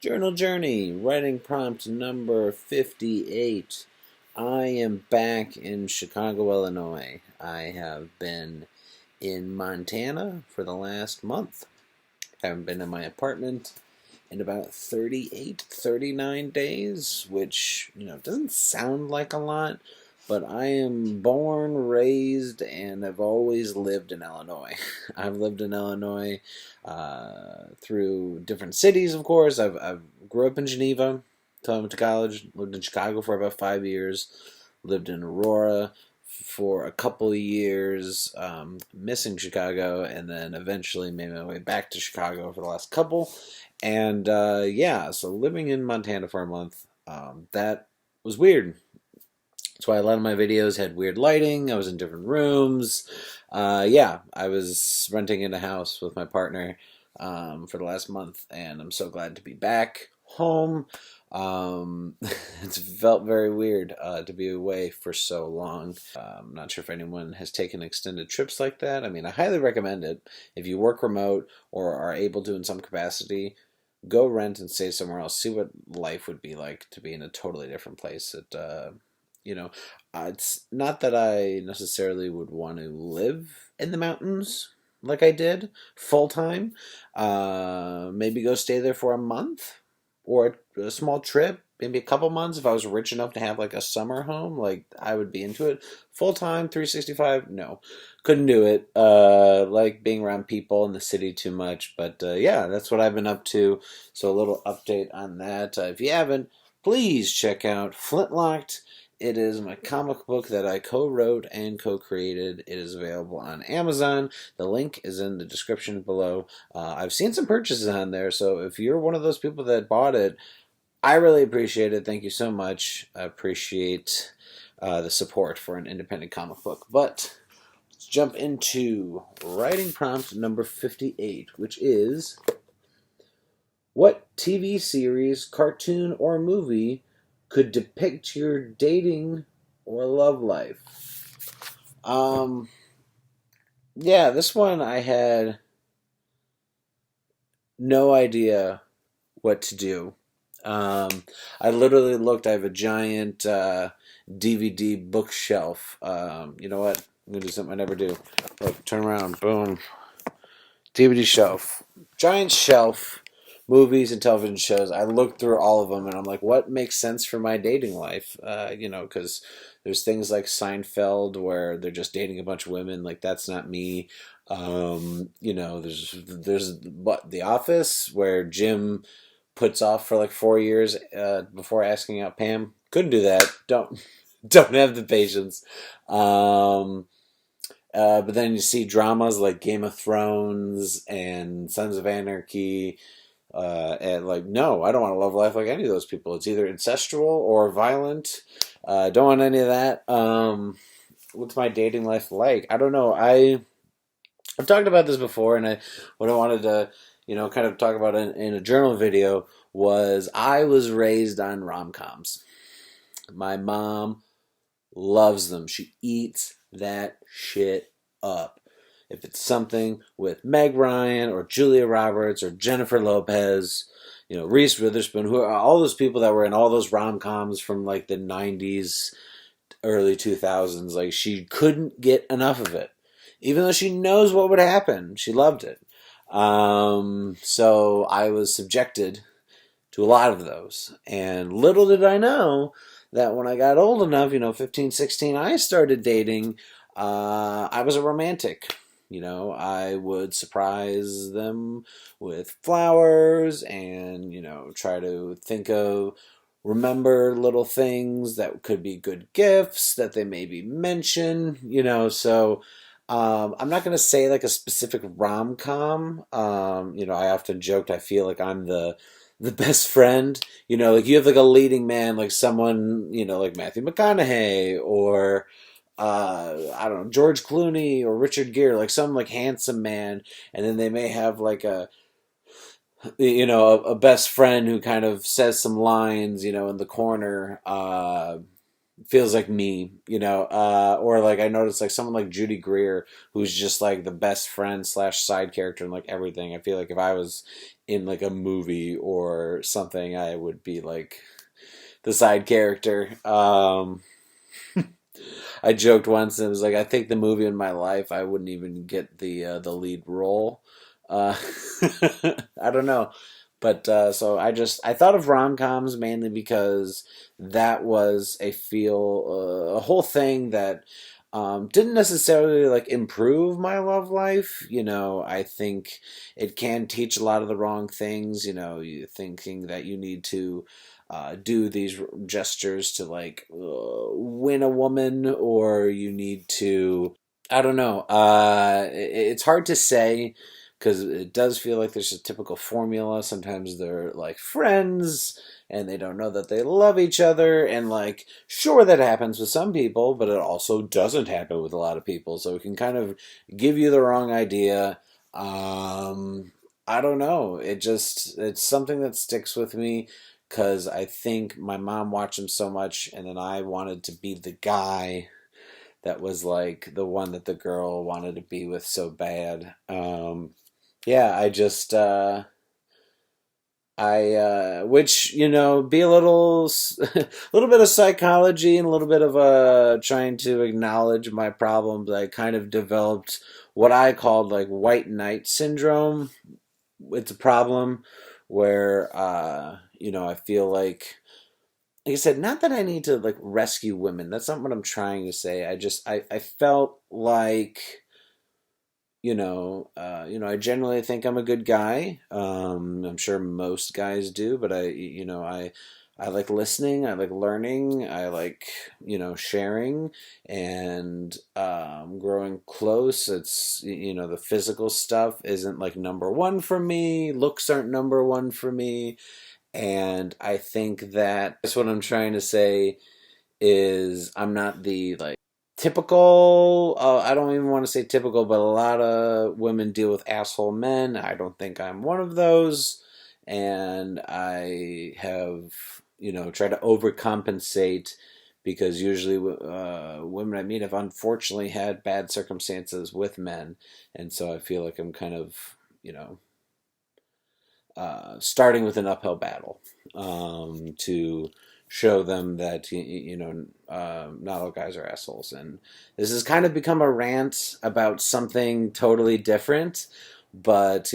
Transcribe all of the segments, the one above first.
Journal Journey, writing prompt number 58. I am back in Chicago, Illinois. I have been in Montana for the last month. I haven't been in my apartment in about 38, 39 days, which, doesn't sound like a lot, but I am born, raised, and I've always lived in Illinois. I've lived in Illinois through different cities, of course. I've grew up in Geneva until I went to college, lived in Chicago for about 5 years, lived in Aurora for a couple of years, missing Chicago, and then eventually made my way back to Chicago for the last couple. And yeah, so living in Montana for a month, that was weird. That's why a lot of my videos had weird lighting. I was in different rooms. Yeah, I was renting in a house with my partner for the last month, and I'm so glad to be back home. It's felt very weird to be away for so long. I'm not sure if anyone has taken extended trips like that. I mean, I highly recommend it. If you work remote or are able to in some capacity, go rent and stay somewhere else. See what life would be like to be in a totally different place. You know, it's not that I necessarily would want to live in the mountains like I did full time. Maybe go stay there for a month or a small trip, maybe a couple months. If I was rich enough to have like a summer home, like I would be into it. Full time, 365, no, couldn't do it. Like being around people in the city too much. But yeah, that's what I've been up to. So a little update on that. If you haven't, please check out Flintlocked. It is my comic book that I co-wrote and co-created. It is available on Amazon. The link is in the description below. I've seen some purchases on there, so if you're one of those people that bought it, I really appreciate it. Thank you so much. I appreciate the support for an independent comic book. But let's jump into writing prompt number 58, which is, what TV series, cartoon, or movie could depict your dating or love life? Yeah, this one I had no idea what to do. I literally looked. I have a giant DVD bookshelf. You know what? I'm gonna do something I never do. Look, turn around. Boom. DVD shelf. Giant shelf. Movies and television shows. I looked through all of them, and I'm like, what makes sense for my dating life? Because there's things like Seinfeld where they're just dating a bunch of women. Like that's not me. There's what The Office where Jim puts off for like 4 years before asking out Pam. Couldn't do that. Don't have the patience. But then you see dramas like Game of Thrones and Sons of Anarchy. And like, no, I don't want a love life like any of those people. It's either incestual or violent. Don't want any of that. What's my dating life like? I don't know. I've talked about this before, and what I wanted to, kind of talk about in a journal video was I was raised on rom-coms. My mom loves them. She eats that shit up. If it's something with Meg Ryan or Julia Roberts or Jennifer Lopez, Reese Witherspoon, who are all those people that were in all those rom-coms from like the 90s, early 2000s, like she couldn't get enough of it. Even though she knows what would happen, she loved it. So I was subjected to a lot of those. And little did I know that when I got old enough, 15, 16, I started dating. I was a romantic. I would surprise them with flowers and, try to remember little things that could be good gifts that they maybe mention, so I'm not going to say like a specific rom-com. I often joked I feel like I'm the best friend. Like you have like a leading man, like someone, like Matthew McConaughey or I don't know, George Clooney or Richard Gere, like some like handsome man, and then they may have like a best friend who kind of says some lines, in the corner, feels like me, or like I noticed like someone like Judy Greer, who's just like the best friend slash side character and like everything. I feel like if I was in like a movie or something, I would be like the side character. I joked once and it was like I think the movie in my life I wouldn't even get the lead role. Uh, I don't know, but so I thought of rom coms mainly because that was a whole thing that didn't necessarily like improve my love life. I think it can teach a lot of the wrong things. You thinking that you need to do these gestures to like win a woman, or you need to. I don't know. It's hard to say because it does feel like there's a typical formula. Sometimes they're like friends and they don't know that they love each other. And like, sure, that happens with some people, but it also doesn't happen with a lot of people. So it can kind of give you the wrong idea. I don't know. It's something that sticks with me because I think my mom watched them so much, and then I wanted to be the guy that was like the one that the girl wanted to be with so bad. Yeah, which be a a little bit of psychology and a little bit of trying to acknowledge my problems. I kind of developed what I called like white knight syndrome. It's a problem where I feel like I said, not that I need to like rescue women. That's not what I'm trying to say. I felt like I generally think I'm a good guy. I'm sure most guys do, but I like listening. I like learning. I like sharing and growing close. It's the physical stuff isn't like number one for me. Looks aren't number one for me, and I think that's what I'm trying to say is I'm not the like typical. I don't even want to say typical, but a lot of women deal with asshole men. I don't think I'm one of those, and I have tried to overcompensate because usually women I meet have unfortunately had bad circumstances with men, and so I feel like I'm kind of starting with an uphill battle to show them that not all guys are assholes. And this has kind of become a rant about something totally different. But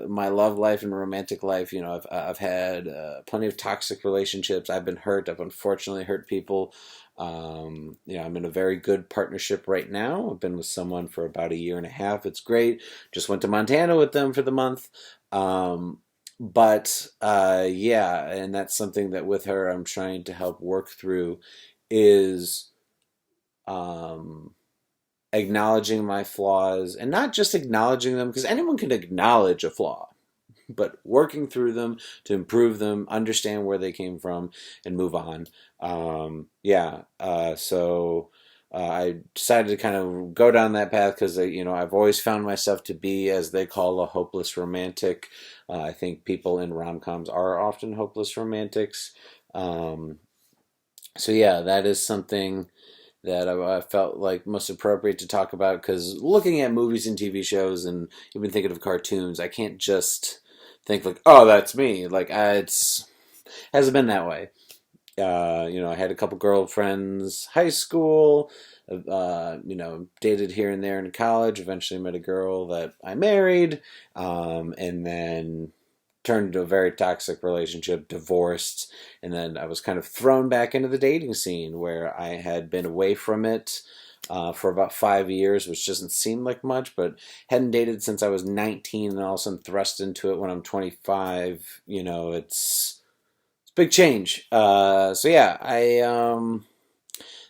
my love life and romantic life, I've had plenty of toxic relationships. I've been hurt. I've unfortunately hurt people. I'm in a very good partnership right now. I've been with someone for about a year and a half. It's great. Just went to Montana with them for the month. But yeah, and that's something that with her I'm trying to help work through is um, acknowledging my flaws and not just acknowledging them because anyone can acknowledge a flaw, but working through them to improve them, understand where they came from, and move on. Yeah, so I decided to kind of go down that path because I've always found myself to be, as they call, a hopeless romantic. I think people in rom coms are often hopeless romantics. Um, so yeah, that is something that I felt like most appropriate to talk about because looking at movies and TV shows and even thinking of cartoons, I can't just think like, oh, that's me. Like it's hasn't been that way. I had a couple girlfriends, high school. Dated here and there in college. Eventually met a girl that I married, and then turned into a very toxic relationship, divorced, and then I was kind of thrown back into the dating scene where I had been away from it for about 5 years, which doesn't seem like much, but hadn't dated since I was 19, and all of a sudden thrust into it when I'm 25. It's a big change. So yeah, I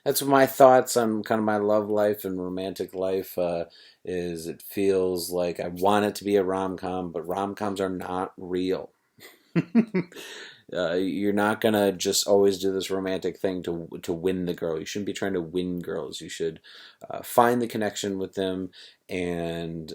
that's my thoughts on kind of my love life and romantic life. Is it feels like I want it to be a rom com, but rom coms are not real. You're not gonna just always do this romantic thing to win the girl. You shouldn't be trying to win girls. You should find the connection with them and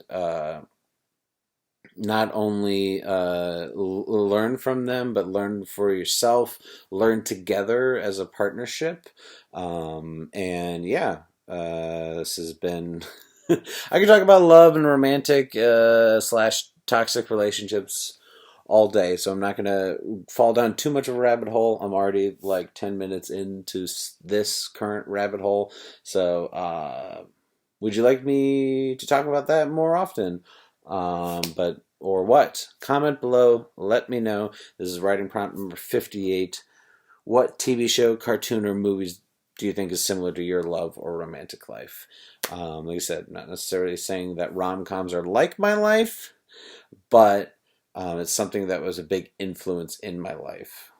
not only learn from them, but learn for yourself, learn together as a partnership. And yeah, this has been. I could talk about love and romantic slash toxic relationships all day, so I'm not gonna fall down too much of a rabbit hole. I'm already like 10 minutes into this current rabbit hole, so would you like me to talk about that more often? But or what? Comment below. Let me know. This is writing prompt number 58. What TV show, cartoon, or movies do you think is similar to your love or romantic life? Like I said, not necessarily saying that rom-coms are like my life, but it's something that was a big influence in my life.